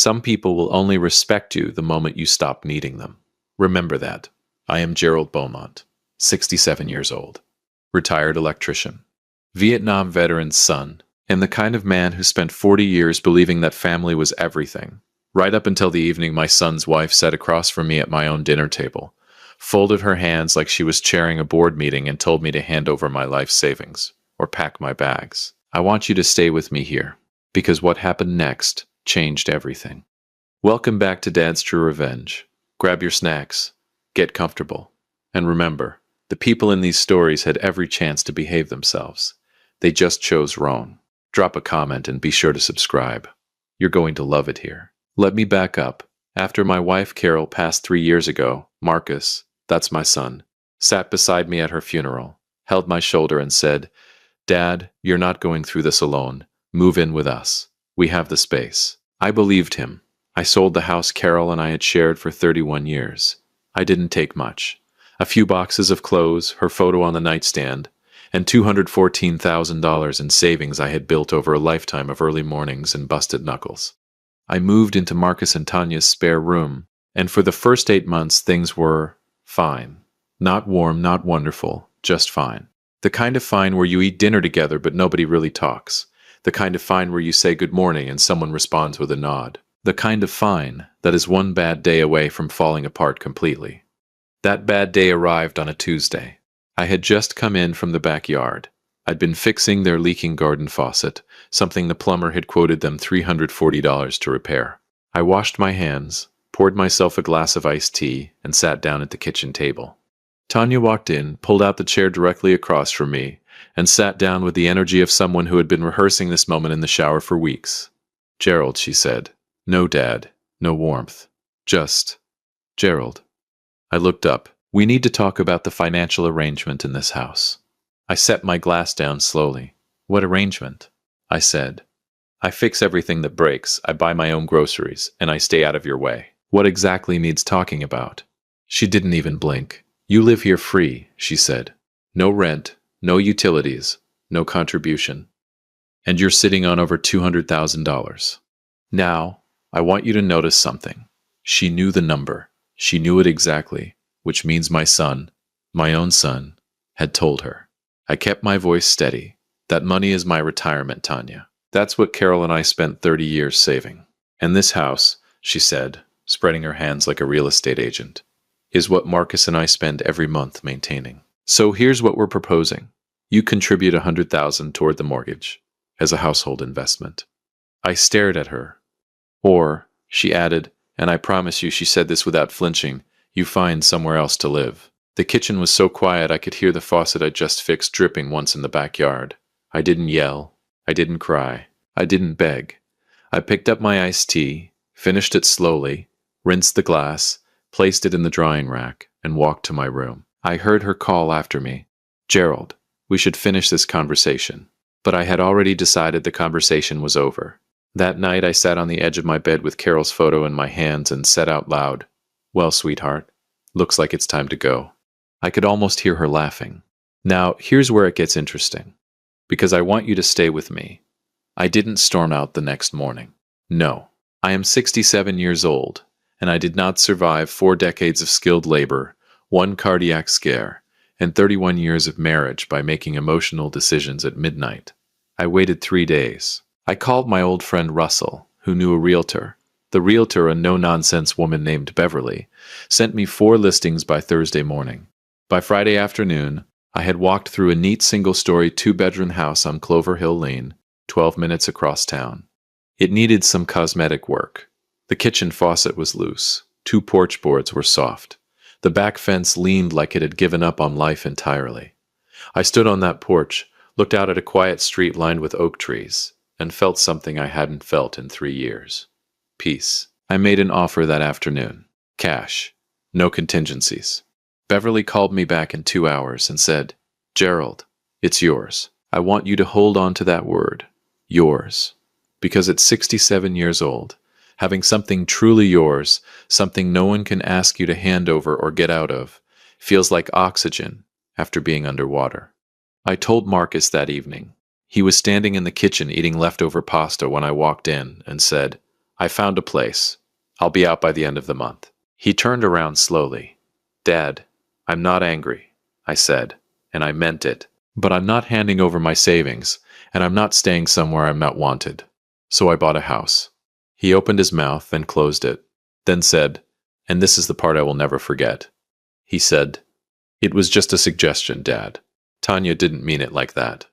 Some people will only respect you the moment you stop needing them. Remember that. I am Gerald Beaumont, 67 years old, retired electrician, Vietnam veteran's son, and the kind of man who spent 40 years believing that family was everything, right up until the evening my son's wife sat across from me at my own dinner table, folded her hands like she was chairing a board meeting and told me to hand over my life savings, or pack my bags. I want you to stay with me here, because what happened next changed everything. Welcome back to Dad's True Revenge. Grab your snacks, get comfortable, and remember, the people in these stories had every chance to behave themselves. They just chose wrong. Drop a comment and be sure to subscribe. You're going to love it here. Let me back up. After my wife Carol passed 3 years ago, Marcus, that's my son, sat beside me at her funeral, held my shoulder and said, "Dad, you're not going through this alone. Move in with us. We have the space." I believed him. I sold the house Carol and I had shared for 31 years. I didn't take much. A few boxes of clothes, her photo on the nightstand, and $214,000 in savings I had built over a lifetime of early mornings and busted knuckles. I moved into Marcus and Tanya's spare room, and for the first 8 months things were fine. Not warm, not wonderful, just fine. The kind of fine where you eat dinner together but nobody really talks. The kind of fine where you say good morning and someone responds with a nod. The kind of fine that is one bad day away from falling apart completely. That bad day arrived on a Tuesday. I had just come in from the backyard. I'd been fixing their leaking garden faucet, something the plumber had quoted them $340 to repair. I washed my hands, poured myself a glass of iced tea, and sat down at the kitchen table. Tanya walked in, pulled out the chair directly across from me, and sat down with the energy of someone who had been rehearsing this moment in the shower for weeks. "Gerald," she said. "No dad, no warmth. Just Gerald." I looked up. "We need to talk about the financial arrangement in this house." I set my glass down slowly. "What arrangement?" I said. "I fix everything that breaks, I buy my own groceries, and I stay out of your way." "What exactly needs talking about?" She didn't even blink. "You live here free," she said. "No rent, no utilities, no contribution. And you're sitting on over $200,000. Now, I want you to notice something." She knew the number. She knew it exactly, which means my son, my own son, had told her. I kept my voice steady. "That money is my retirement, Tanya. That's what Carol and I spent 30 years saving. And this house," she said, spreading her hands like a real estate agent, "is what Marcus and I spend every month maintaining. So here's what we're proposing. You contribute $100,000 toward the mortgage, as a household investment." I stared at her. "Or," she added, and I promise you she said this without flinching, "you find somewhere else to live." The kitchen was so quiet I could hear the faucet I'd just fixed dripping once in the backyard. I didn't yell. I didn't cry. I didn't beg. I picked up my iced tea, finished it slowly, rinsed the glass, placed it in the drying rack, and walked to my room. I heard her call after me, "Gerald, we should finish this conversation." But I had already decided the conversation was over. That night I sat on the edge of my bed with Carol's photo in my hands and said out loud, "Well, sweetheart, looks like it's time to go." I could almost hear her laughing. Now, here's where it gets interesting, because I want you to stay with me. I didn't storm out the next morning. No, I am 67 years old, and I did not survive 4 decades of skilled labor, 1 cardiac scare, and 31 years of marriage by making emotional decisions at midnight. I waited 3 days. I called my old friend Russell, who knew a realtor. The realtor, a no-nonsense woman named Beverly, sent me 4 listings by Thursday morning. By Friday afternoon, I had walked through a neat single-story 2-bedroom house on Clover Hill Lane, 12 minutes across town. It needed some cosmetic work. The kitchen faucet was loose. 2 porch boards were soft. The back fence leaned like it had given up on life entirely. I stood on that porch, looked out at a quiet street lined with oak trees, and felt something I hadn't felt in 3 years. Peace. I made an offer that afternoon. Cash. No contingencies. Beverly called me back in 2 hours and said, "Gerald, it's yours. I want you to hold on to that word. Yours. Because at 67 years old, having something truly yours, something no one can ask you to hand over or get out of, feels like oxygen after being underwater." I told Marcus that evening. He was standing in the kitchen eating leftover pasta when I walked in and said, I found a place. I'll be out by the end of the month. He turned around slowly. Dad, I'm not angry, I said, and I meant it. But I'm not handing over my savings, and I'm not staying somewhere I'm not wanted. So I bought a house. He opened his mouth and closed it, then said, and this is the part I will never forget. He said, "It was just a suggestion, Dad. Tanya didn't mean it like that."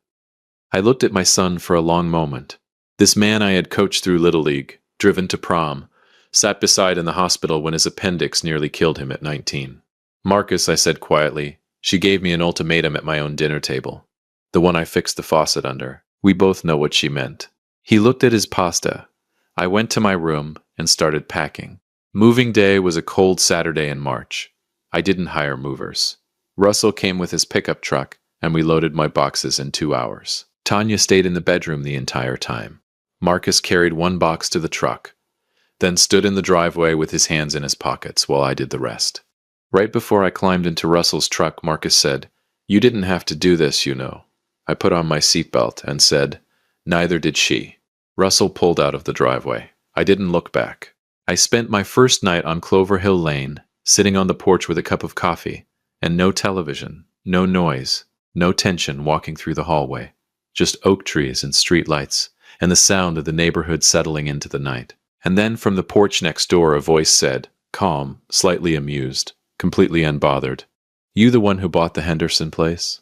I looked at my son for a long moment. This man I had coached through Little League, driven to prom, sat beside in the hospital when his appendix nearly killed him at 19. Marcus, I said quietly, she gave me an ultimatum at my own dinner table. The one I fixed the faucet under. We both know what she meant. He looked at his pasta. I went to my room and started packing. Moving day was a cold Saturday in March. I didn't hire movers. Russell came with his pickup truck, and we loaded my boxes in 2 hours. Tanya stayed in the bedroom the entire time. Marcus carried one box to the truck, then stood in the driveway with his hands in his pockets while I did the rest. Right before I climbed into Russell's truck, Marcus said, "You didn't have to do this, you know." I put on my seatbelt and said, "Neither did she." Russell pulled out of the driveway. I didn't look back. I spent my first night on Clover Hill Lane, sitting on the porch with a cup of coffee, and no television, no noise, no tension walking through the hallway. Just oak trees and street lights, and the sound of the neighborhood settling into the night. And then from the porch next door a voice said, calm, slightly amused, completely unbothered, "You the one who bought the Henderson place?"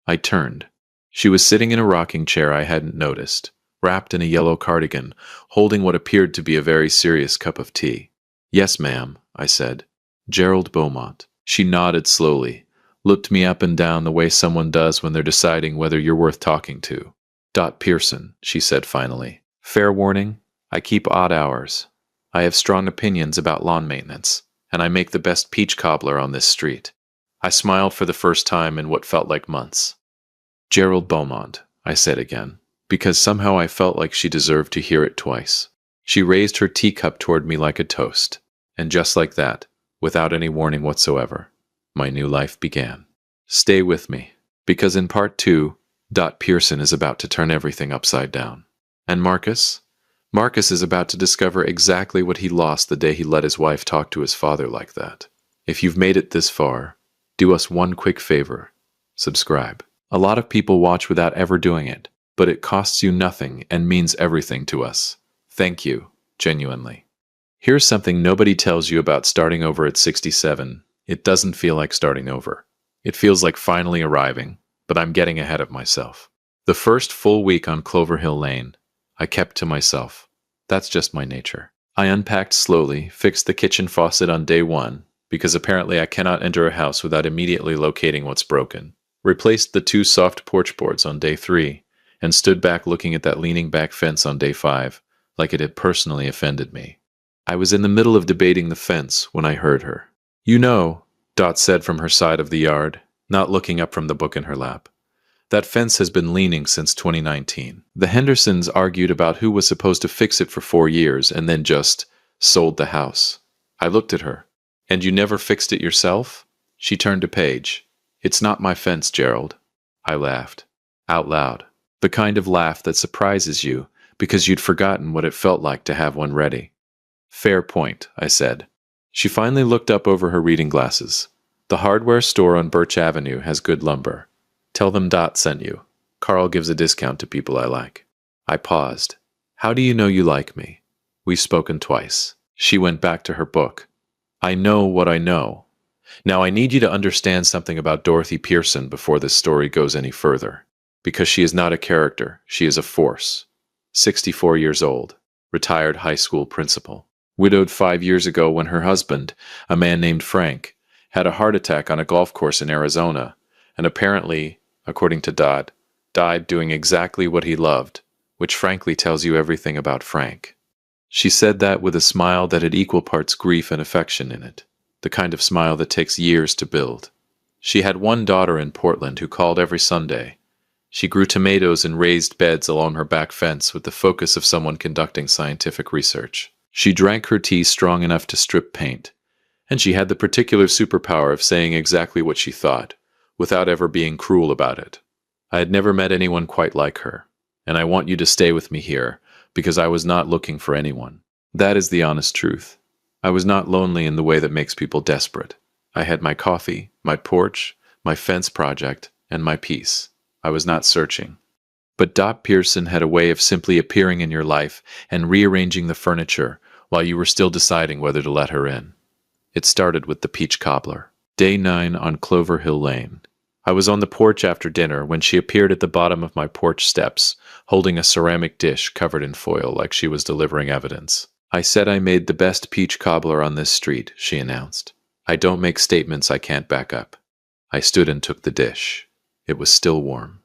I turned. She was sitting in a rocking chair I hadn't noticed, wrapped in a yellow cardigan, holding what appeared to be a very serious cup of tea. "Yes, ma'am," I said. "Gerald Beaumont." She nodded slowly, looked me up and down the way someone does when they're deciding whether you're worth talking to. "Dot Pearson," she said finally. "Fair warning, I keep odd hours. I have strong opinions about lawn maintenance, and I make the best peach cobbler on this street." I smiled for the first time in what felt like months. "Gerald Beaumont," I said again, because somehow I felt like she deserved to hear it twice. She raised her teacup toward me like a toast, and just like that, without any warning whatsoever, my new life began. Stay with me, because in part 2, Dot Pearson is about to turn everything upside down. And Marcus? Marcus is about to discover exactly what he lost the day he let his wife talk to his father like that. If you've made it this far, do us one quick favor. Subscribe. A lot of people watch without ever doing it, but it costs you nothing and means everything to us. Thank you, genuinely. Here's something nobody tells you about starting over at 67. It doesn't feel like starting over. It feels like finally arriving, but I'm getting ahead of myself. The first full week on Clover Hill Lane, I kept to myself. That's just my nature. I unpacked slowly, fixed the kitchen faucet on day 1, because apparently I cannot enter a house without immediately locating what's broken. Replaced the 2 soft porch boards on day 3, and stood back looking at that leaning back fence on day 5, like it had personally offended me. I was in the middle of debating the fence when I heard her. "You know," Dot said from her side of the yard, not looking up from the book in her lap, "that fence has been leaning since 2019. The Hendersons argued about who was supposed to fix it for 4 years and then just sold the house." I looked at her. "And you never fixed it yourself?" She turned to Paige. "It's not my fence, Gerald." I laughed. Out loud. The kind of laugh that surprises you because you'd forgotten what it felt like to have one ready. "Fair point," I said. She finally looked up over her reading glasses. "The hardware store on Birch Avenue has good lumber. Tell them Dot sent you. Carl gives a discount to people I like." I paused. "How do you know you like me?" We've spoken twice. She went back to her book. "I know what I know. Now I need you to understand something about Dorothy Pearson before this story goes any further. Because she is not a character, she is a force. 64 years old, retired high school principal. Widowed 5 years ago when her husband, a man named Frank, had a heart attack on a golf course in Arizona, and apparently, according to Dot, died doing exactly what he loved, which frankly tells you everything about Frank. She said that with a smile that had equal parts grief and affection in it, the kind of smile that takes years to build. She had one daughter in Portland who called every Sunday. She grew tomatoes in raised beds along her back fence with the focus of someone conducting scientific research. She drank her tea strong enough to strip paint, and she had the particular superpower of saying exactly what she thought, without ever being cruel about it. I had never met anyone quite like her, and I want you to stay with me here, because I was not looking for anyone. That is the honest truth. I was not lonely in the way that makes people desperate. I had my coffee, my porch, my fence project, and my peace. I was not searching. But Dot Pearson had a way of simply appearing in your life and rearranging the furniture while you were still deciding whether to let her in. It started with the peach cobbler. Day 9 on Clover Hill Lane. I was on the porch after dinner when she appeared at the bottom of my porch steps, holding a ceramic dish covered in foil like she was delivering evidence. I said I made the best peach cobbler on this street, she announced. I don't make statements I can't back up. I stood and took the dish. It was still warm.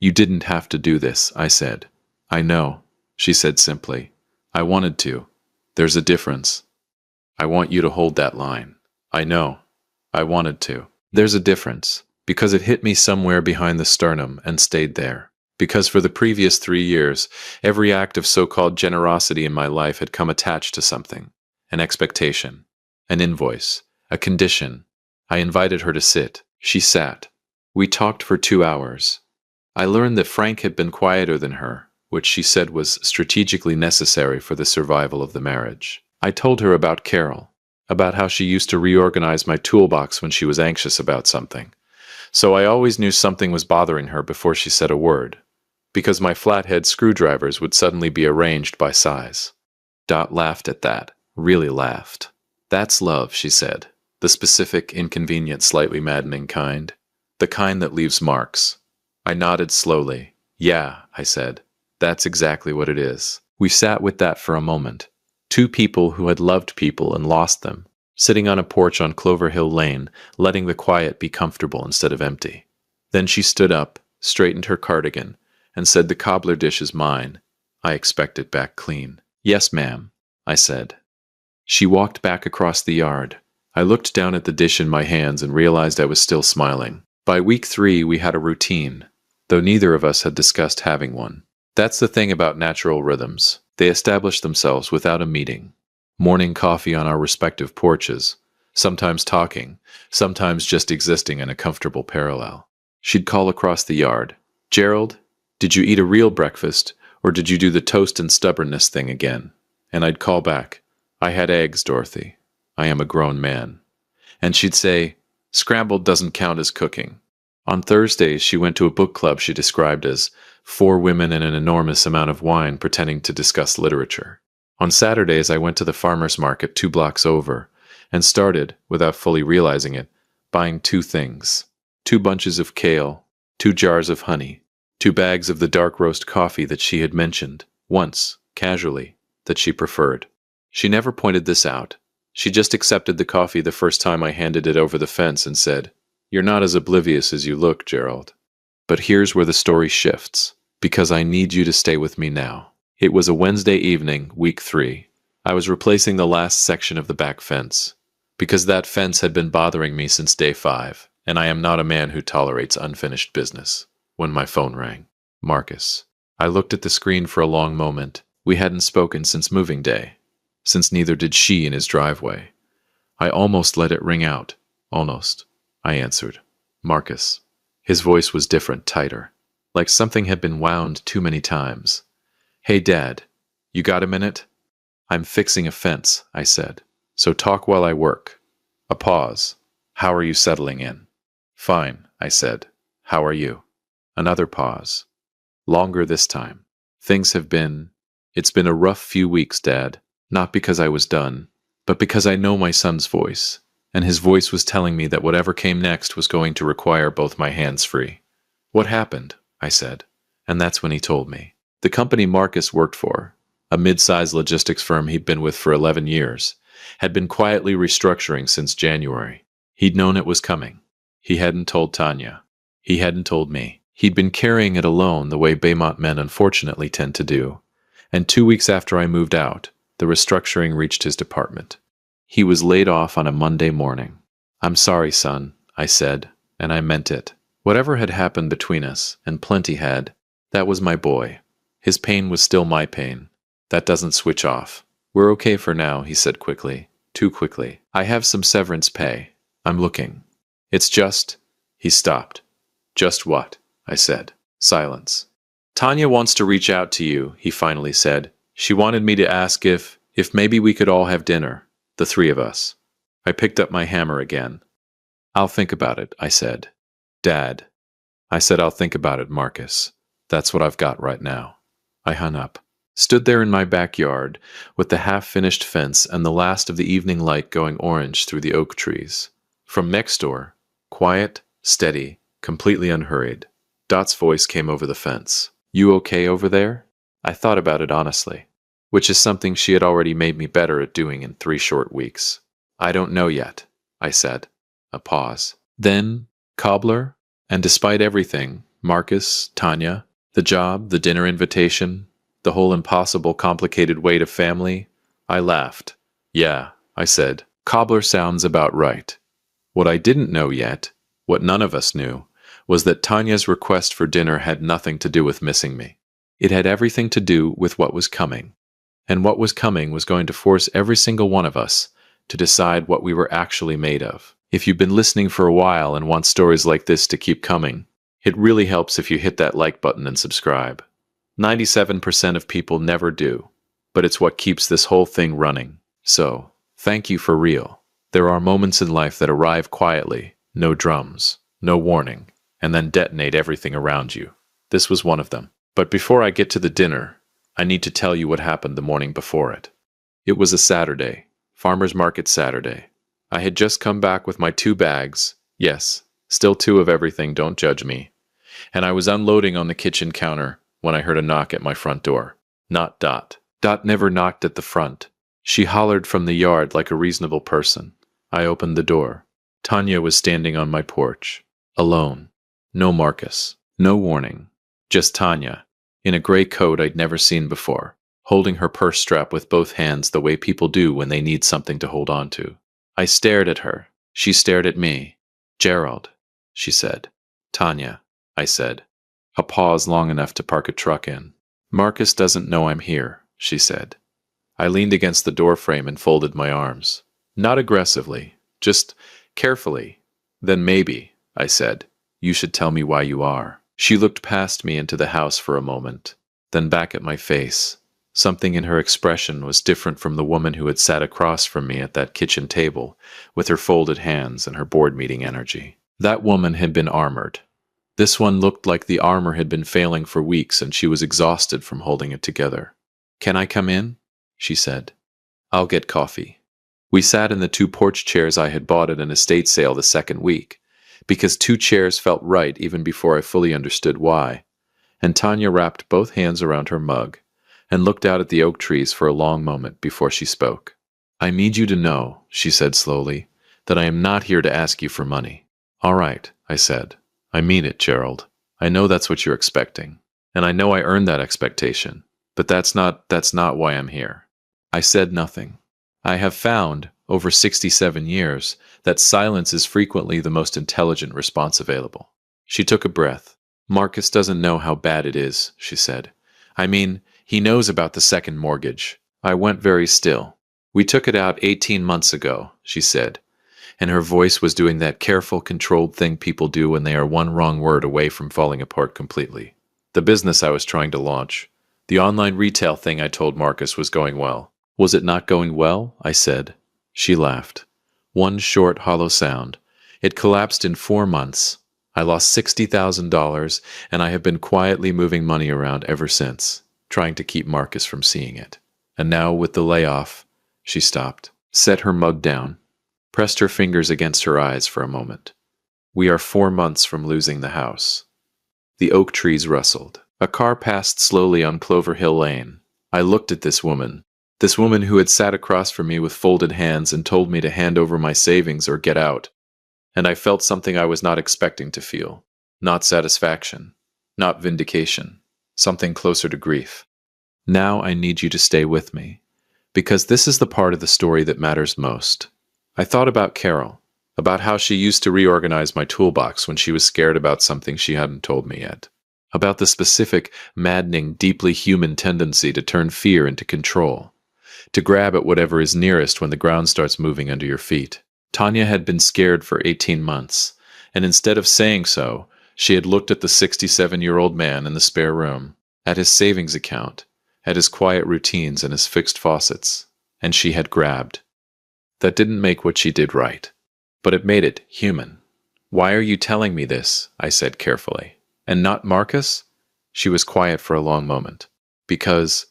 You didn't have to do this, I said. I know, she said simply. I wanted to. There's a difference. I want you to hold that line. I know. I wanted to. There's a difference. Because it hit me somewhere behind the sternum and stayed there. Because for the previous 3 years, every act of so-called generosity in my life had come attached to something. An expectation. An invoice. A condition. I invited her to sit. She sat. We talked for 2 hours. I learned that Frank had been quieter than her, which she said was strategically necessary for the survival of the marriage. I told her about Carol, about how she used to reorganize my toolbox when she was anxious about something. So I always knew something was bothering her before she said a word, because my flathead screwdrivers would suddenly be arranged by size. Dot laughed at that, really laughed. That's love, she said, the specific, inconvenient, slightly maddening kind, the kind that leaves marks. I nodded slowly. Yeah, I said, that's exactly what it is. We sat with that for a moment. 2 people who had loved people and lost them, sitting on a porch on Clover Hill Lane, letting the quiet be comfortable instead of empty. Then she stood up, straightened her cardigan, and said, the cobbler dish is mine. I expect it back clean. Yes, ma'am, I said. She walked back across the yard. I looked down at the dish in my hands and realized I was still smiling. By week 3, we had a routine, though neither of us had discussed having one. That's the thing about natural rhythms. They establish themselves without a meeting. Morning coffee on our respective porches, sometimes talking, sometimes just existing in a comfortable parallel. She'd call across the yard, Gerald, did you eat a real breakfast, or did you do the toast and stubbornness thing again? And I'd call back, I had eggs, Dorothy. I am a grown man. And she'd say, scrambled doesn't count as cooking. On Thursdays, she went to a book club she described as 4 women and an enormous amount of wine pretending to discuss literature. On Saturdays, I went to the farmer's market 2 blocks over and started, without fully realizing it, buying 2 things. 2 bunches of kale, 2 jars of honey, 2 bags of the dark roast coffee that she had mentioned, once, casually, that she preferred. She never pointed this out. She just accepted the coffee the first time I handed it over the fence and said, You're not as oblivious as you look, Gerald. But here's where the story shifts, because I need you to stay with me now. It was a Wednesday evening, week 3. I was replacing the last section of the back fence, because that fence had been bothering me since day 5, and I am not a man who tolerates unfinished business. When my phone rang. Marcus. I looked at the screen for a long moment. We hadn't spoken since moving day, since neither did she in his driveway. I almost let it ring out. Almost. I answered. Marcus. His voice was different, tighter, like something had been wound too many times. Hey, Dad, you got a minute? I'm fixing a fence, I said. So talk while I work. A pause. How are you settling in? Fine, I said. How are you? Another pause. Longer this time. It's been a rough few weeks, Dad. Not because I was done, but because I know my son's voice, and his voice was telling me that whatever came next was going to require both my hands free. What happened? I said. And that's when he told me. The company Marcus worked for, a mid-sized logistics firm he'd been with for 11 years, had been quietly restructuring since January. He'd known it was coming. He hadn't told Tanya. He hadn't told me. He'd been carrying it alone the way Baymont men unfortunately tend to do. And 2 weeks after I moved out, the restructuring reached his department. He was laid off on a Monday morning. I'm sorry, son, I said, and I meant it. Whatever had happened between us, and plenty had, that was my boy. His pain was still my pain. That doesn't switch off. We're okay for now, he said quickly. Too quickly. I have some severance pay. I'm looking. It's just... He stopped. Just what? I said. Silence. Tanya wants to reach out to you, he finally said. She wanted me to ask if If maybe we could all have dinner, the three of us. I picked up my hammer again. I'll think about it, I said. Dad. I said I'll think about it, Marcus. That's what I've got right now. I hung up. Stood there in my backyard, with the half-finished fence and the last of the evening light going orange through the oak trees. From next door, quiet, steady, completely unhurried, Dot's voice came over the fence. You okay over there? I thought about it honestly, which is something she had already made me better at doing in 3 short weeks. I don't know yet, I said. A pause. Then, cobbler, and despite everything, Marcus, Tanya, the job, the dinner invitation, the whole impossible, complicated weight of family, I laughed. Yeah, I said, cobbler sounds about right. What I didn't know yet, what none of us knew, was that Tanya's request for dinner had nothing to do with missing me. It had everything to do with what was coming. And what was coming was going to force every single one of us to decide what we were actually made of. If you've been listening for a while and want stories like this to keep coming, it really helps if you hit that like button and subscribe. 97% of people never do, but it's what keeps this whole thing running. So, thank you for real. There are moments in life that arrive quietly, no drums, no warning, and then detonate everything around you. This was one of them. But before I get to the dinner, I need to tell you what happened the morning before it. It was a Saturday, farmer's market Saturday. I had just come back with my 2 bags, yes, still 2 of everything, don't judge me, and I was unloading on the kitchen counter when I heard a knock at my front door. Not Dot. Dot never knocked at the front. She hollered from the yard like a reasonable person. I opened the door. Tanya was standing on my porch, alone. No Marcus, no warning, just Tanya, in a gray coat I'd never seen before, holding her purse strap with both hands the way people do when they need something to hold on to. I stared at her. She stared at me. Gerald, she said. Tanya, I said. A pause long enough to park a truck in. Marcus doesn't know I'm here, she said. I leaned against the doorframe and folded my arms. Not aggressively, just carefully. Then maybe, I said, you should tell me why you are. She looked past me into the house for a moment, then back at my face. Something in her expression was different from the woman who had sat across from me at that kitchen table, with her folded hands and her board meeting energy. That woman had been armored. This one looked like the armor had been failing for weeks and she was exhausted from holding it together. Can I come in? She said. I'll get coffee. We sat in the 2 porch chairs I had bought at an estate sale the second week, because 2 chairs felt right even before I fully understood why, and Tanya wrapped both hands around her mug and looked out at the oak trees for a long moment before she spoke. I need you to know, she said slowly, that I am not here to ask you for money. All right, I said. I mean it, Gerald. I know that's what you're expecting, and I know I earned that expectation, but that's not why I'm here. I said nothing. I have found, over 67 years, that silence is frequently the most intelligent response available. She took a breath. Marcus doesn't know how bad it is, she said. I mean, he knows about the second mortgage. I went very still. We took it out 18 months ago, she said, and her voice was doing that careful, controlled thing people do when they are one wrong word away from falling apart completely. The business I was trying to launch, the online retail thing I told Marcus was going well. Was it not going well? I said. She laughed. One short, hollow sound. It collapsed in 4 months. I lost $60,000, and I have been quietly moving money around ever since, trying to keep Marcus from seeing it. And now, with the layoff, she stopped, set her mug down, pressed her fingers against her eyes for a moment. We are 4 months from losing the house. The oak trees rustled. A car passed slowly on Clover Hill Lane. I looked at this woman who had sat across from me with folded hands and told me to hand over my savings or get out. And I felt something I was not expecting to feel. Not satisfaction. Not vindication. Something closer to grief. Now I need you to stay with me, because this is the part of the story that matters most. I thought about Carol, about how she used to reorganize my toolbox when she was scared about something she hadn't told me yet. About the specific, maddening, deeply human tendency to turn fear into control, to grab at whatever is nearest when the ground starts moving under your feet. Tanya had been scared for 18 months, and instead of saying so, she had looked at the 67-year-old man in the spare room, at his savings account, at his quiet routines and his fixed faucets, and she had grabbed. That didn't make what she did right, but it made it human. "Why are you telling me this?" I said carefully. "And not Marcus?" She was quiet for a long moment. "Because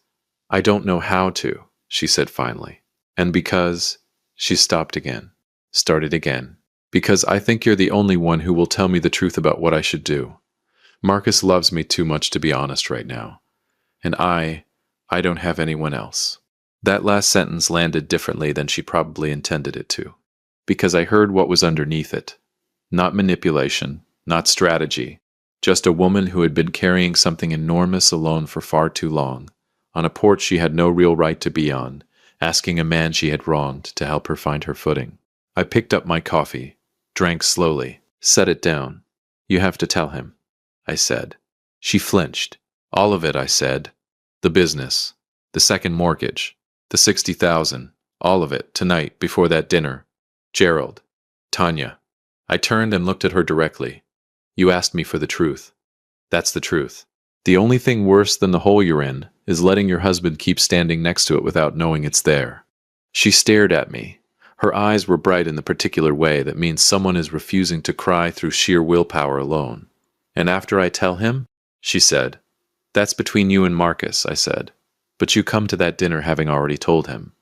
I don't know how to," she said finally. "And because—" She stopped again, started again. "Because I think you're the only one who will tell me the truth about what I should do. Marcus loves me too much to be honest right now. And I don't have anyone else." That last sentence landed differently than she probably intended it to, because I heard what was underneath it. Not manipulation, not strategy, just a woman who had been carrying something enormous alone for far too long, on a porch she had no real right to be on, asking a man she had wronged to help her find her footing. I picked up my coffee, drank slowly, set it down. "You have to tell him," I said. She flinched. "All of it," I said. "The business, the second mortgage, the 60,000, all of it, tonight, before that dinner. Gerald, Tanya." I turned and looked at her directly. "You asked me for the truth. That's the truth. The only thing worse than the hole you're in is letting your husband keep standing next to it without knowing it's there." She stared at me. Her eyes were bright in the particular way that means someone is refusing to cry through sheer willpower alone. "And after I tell him?" she said. "That's between you and Marcus," I said. "But you come to that dinner having already told him.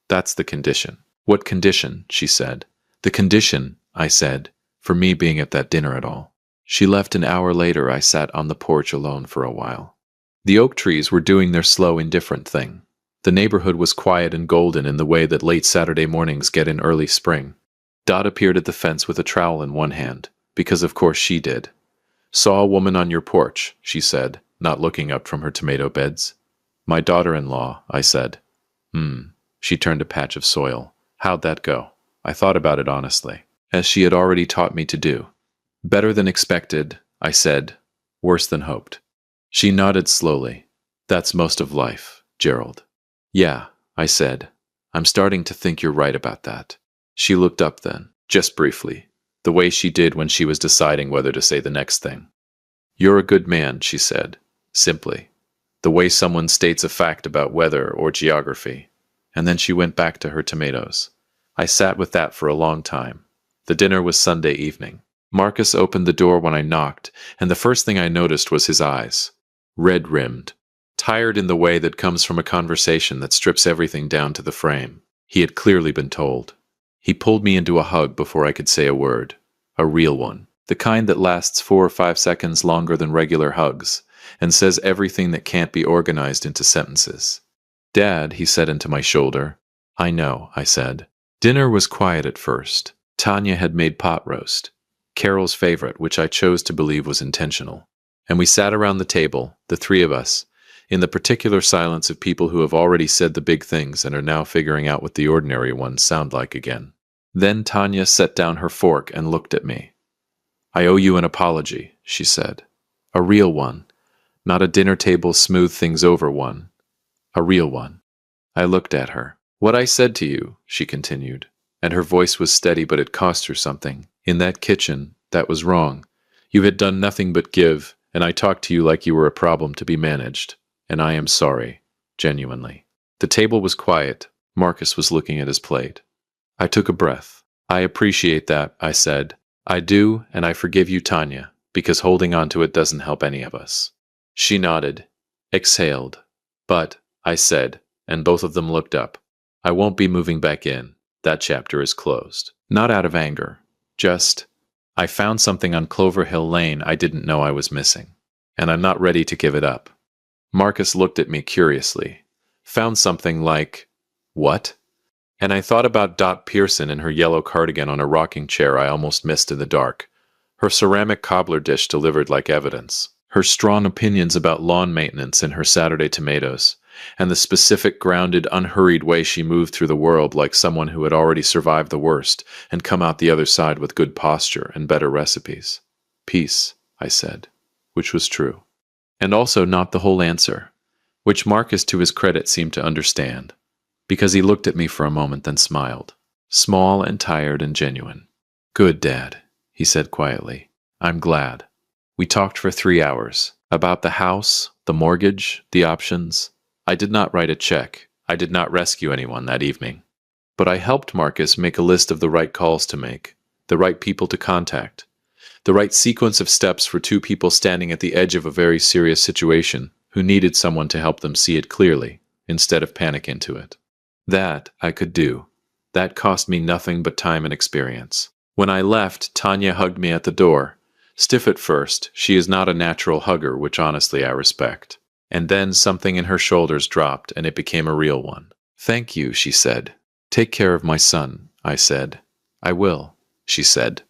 That's the condition." "What condition?" she said. "The condition," I said, "for me being at that dinner at all." She left an hour later. I sat on the porch alone for a while. The oak trees were doing their slow, indifferent thing. The neighborhood was quiet and golden in the way that late Saturday mornings get in early spring. Dot appeared at the fence with a trowel in one hand, because of course she did. "Saw a woman on your porch," she said, not looking up from her tomato beds. "My daughter-in-law," I said. She turned a patch of soil. "How'd that go?" I thought about it honestly, as she had already taught me to do. "Better than expected," I said. "Worse than hoped." She nodded slowly. "That's most of life, Gerald." "Yeah," I said. "I'm starting to think you're right about that." She looked up then, just briefly, the way she did when she was deciding whether to say the next thing. "You're a good man," she said, simply, the way someone states a fact about weather or geography. And then she went back to her tomatoes. I sat with that for a long time. The dinner was Sunday evening. Marcus opened the door when I knocked, and the first thing I noticed was his eyes. Red-rimmed. Tired in the way that comes from a conversation that strips everything down to the frame. He had clearly been told. He pulled me into a hug before I could say a word. A real one. The kind that lasts 4 or 5 seconds longer than regular hugs, and says everything that can't be organized into sentences. "Dad," he said into my shoulder. "I know," I said. Dinner was quiet at first. Tanya had made pot roast, Carol's favorite, which I chose to believe was intentional. And we sat around the table, the three of us, in the particular silence of people who have already said the big things and are now figuring out what the ordinary ones sound like again. Then Tanya set down her fork and looked at me. "I owe you an apology," she said. "A real one. Not a dinner table smooth things over one. A real one." I looked at her. "What I said to you," she continued, and her voice was steady, but it cost her something. "In that kitchen, that was wrong. You had done nothing but give, and I talked to you like you were a problem to be managed. And I am sorry. Genuinely." The table was quiet. Marcus was looking at his plate. I took a breath. "I appreciate that," I said. "I do, and I forgive you, Tanya, because holding on to it doesn't help any of us." She nodded, exhaled. "But," I said, and both of them looked up, "I won't be moving back in. That chapter is closed." Not out of anger. Just, I found something on Clover Hill Lane I didn't know I was missing, and I'm not ready to give it up. Marcus looked at me curiously. "Found something like what?" And I thought about Dot Pearson in her yellow cardigan on a rocking chair I almost missed in the dark. Her ceramic cobbler dish delivered like evidence. Her strong opinions about lawn maintenance in her Saturday tomatoes, and the specific, grounded, unhurried way she moved through the world like someone who had already survived the worst and come out the other side with good posture and better recipes. "Peace," I said, which was true. And also not the whole answer, which Marcus, to his credit, seemed to understand, because he looked at me for a moment, then smiled. Small and tired and genuine. "Good, Dad," he said quietly. "I'm glad." We talked for 3 hours, about the house, the mortgage, the options. I did not write a check. I did not rescue anyone that evening. But I helped Marcus make a list of the right calls to make, the right people to contact, the right sequence of steps for two people standing at the edge of a very serious situation who needed someone to help them see it clearly, instead of panic into it. That I could do. That cost me nothing but time and experience. When I left, Tanya hugged me at the door. Stiff at first, she is not a natural hugger, which honestly I respect. And then something in her shoulders dropped and it became a real one. "Thank you," she said. "Take care of my son," I said. "I will," she said.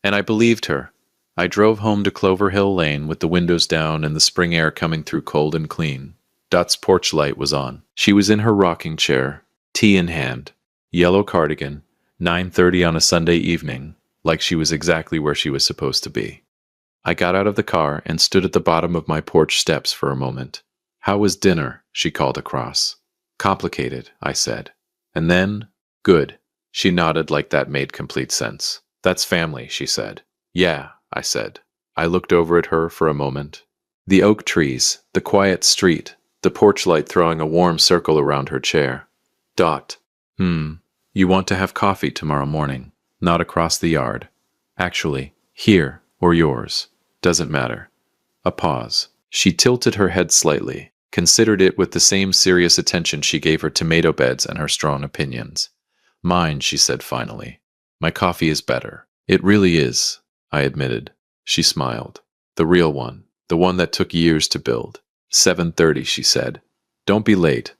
And I believed her. I drove home to Clover Hill Lane with the windows down and the spring air coming through cold and clean. Dot's porch light was on. She was in her rocking chair, tea in hand, yellow cardigan, 9:30 on a Sunday evening, like she was exactly where she was supposed to be. I got out of the car and stood at the bottom of my porch steps for a moment. "How was dinner?" she called across. "Complicated," I said. And then, "Good." She nodded like that made complete sense. "That's family," she said. "Yeah," I said. I looked over at her for a moment. The oak trees, the quiet street, the porch light throwing a warm circle around her chair. Dot. You want to have coffee tomorrow morning, not across the yard. Actually, here, or yours. Doesn't matter. A pause. She tilted her head slightly, considered it with the same serious attention she gave her tomato beds and her strong opinions. "Mine," she said finally. "My coffee is better." "It really is," I admitted. She smiled. "The real one. The one that took years to build." 7:30, she said. "Don't be late."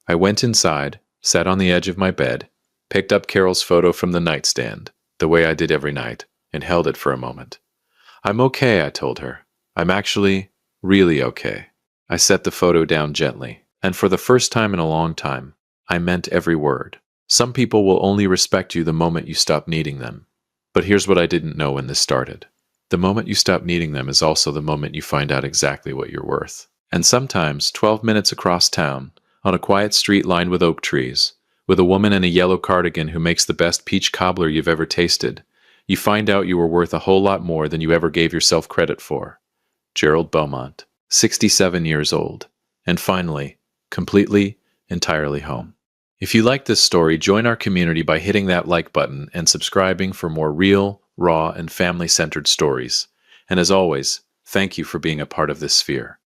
I went inside, sat on the edge of my bed, picked up Carol's photo from the nightstand, the way I did every night, and held it for a moment. "I'm okay," I told her. "I'm actually, really okay." I set the photo down gently, and for the first time in a long time, I meant every word. Some people will only respect you the moment you stop needing them. But here's what I didn't know when this started. The moment you stop needing them is also the moment you find out exactly what you're worth. And sometimes, 12 minutes across town, on a quiet street lined with oak trees, with a woman in a yellow cardigan who makes the best peach cobbler you've ever tasted, you find out you were worth a whole lot more than you ever gave yourself credit for. Gerald Beaumont, 67 years old, and finally, completely, entirely home. If you like this story, join our community by hitting that like button and subscribing for more real, raw, and family-centered stories. And as always, thank you for being a part of this sphere.